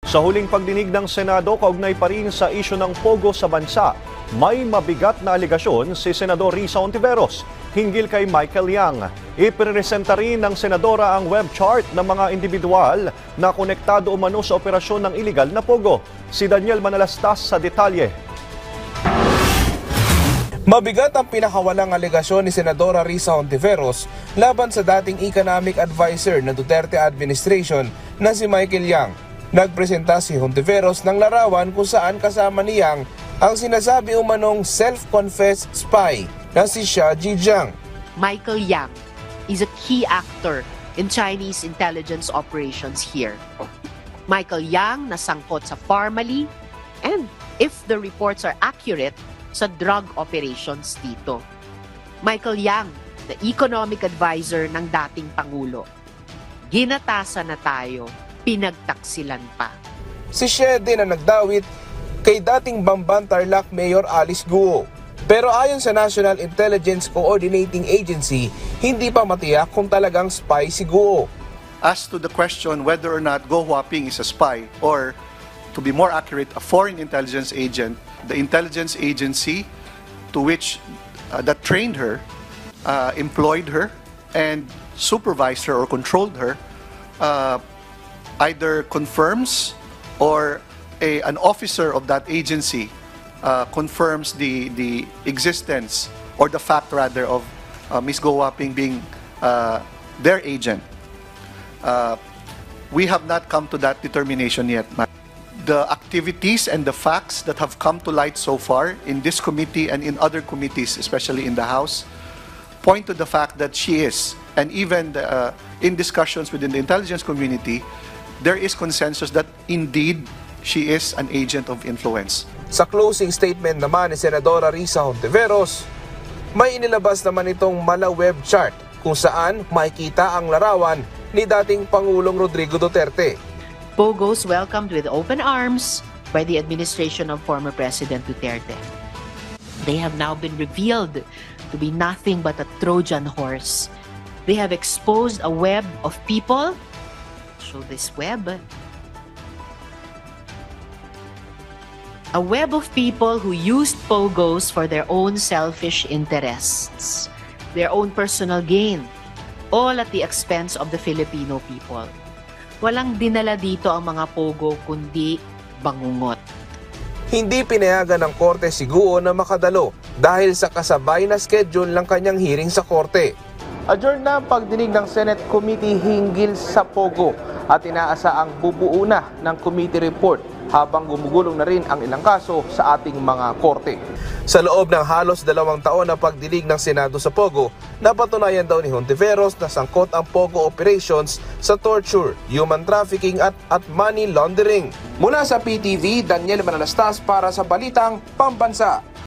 Sa huling pagdinig ng Senado kaugnay pa rin sa isyu ng pogo sa bansa, may mabigat na aligasyon si Senador Risa Hontiveros hinggil kay Michael Yang. Ipipresenta rin ng Senadora ang web chart ng mga individual na konektado umano sa operasyon ng iligal na pogo. Si Daniel Manalastas sa detalye. Mabigat ang pinakawalang aligasyon ni Senadora Risa Hontiveros laban sa dating economic advisor ng Duterte administration na si Michael Yang. Nagpresenta si Hontiveros ng larawan kung saan kasama ni Yang ang sinasabi umanong self-confessed spy na si Xia Zhijiang. Michael Yang is a key actor in Chinese intelligence operations here. Michael Yang nasangkot sa Pharmally and, if the reports are accurate, sa drug operations dito. Michael Yang, the economic advisor ng dating Pangulo. Ginatasan na tayo, pinagtaksilan pa. Si Xie din ang nagdawit kay dating Bamban Tarlac Mayor Alice Guo. Pero ayon sa National Intelligence Coordinating Agency, hindi pa matiyak kung talagang spy si Guo. As to the question whether or not Go Huaping is a spy or, to be more accurate, a foreign intelligence agent, the intelligence agency to which that trained her, employed her, and supervised her or controlled her, either confirms or an officer of that agency confirms the existence or the fact rather of Ms. Go Huaping being their agent. We have not come to that determination yet. The activities and the facts that have come to light so far in this committee and in other committees, especially in the House, point to the fact that she is, and even in discussions within the intelligence community, there is consensus that indeed she is an agent of influence. Sa closing statement naman ni Senadora Risa Hontiveros, may inilabas naman itong mala web chart kung saan makikita ang larawan ni dating Pangulong Rodrigo Duterte. Pogos welcomed with open arms by the administration of former President Duterte. They have now been revealed to be nothing but a Trojan horse. They have exposed a web of people. Show this web. A web of people who used Pogos for their own selfish interests, their own personal gain, all at the expense of the Filipino people. Walang dinala dito ang mga pogo kundi bangungot. Hindi pinayagan ng korte si Guo na makadalo dahil sa kasabay na schedule ng kanyang hearing sa korte. Adjourn na ang pagdinig ng Senate Committee hinggil sa pogo at inaasa ang bubuo na ng committee report habang gumugulong na rin ang ilang kaso sa ating mga korte. Sa loob ng halos 2 taon na pagdinig ng Senado sa pogo, napatunayan daw ni Hontiveros na sangkot ang pogo operations sa torture, human trafficking at money laundering. Mula sa PTV, Daniel Manalastas para sa Balitang Pambansa.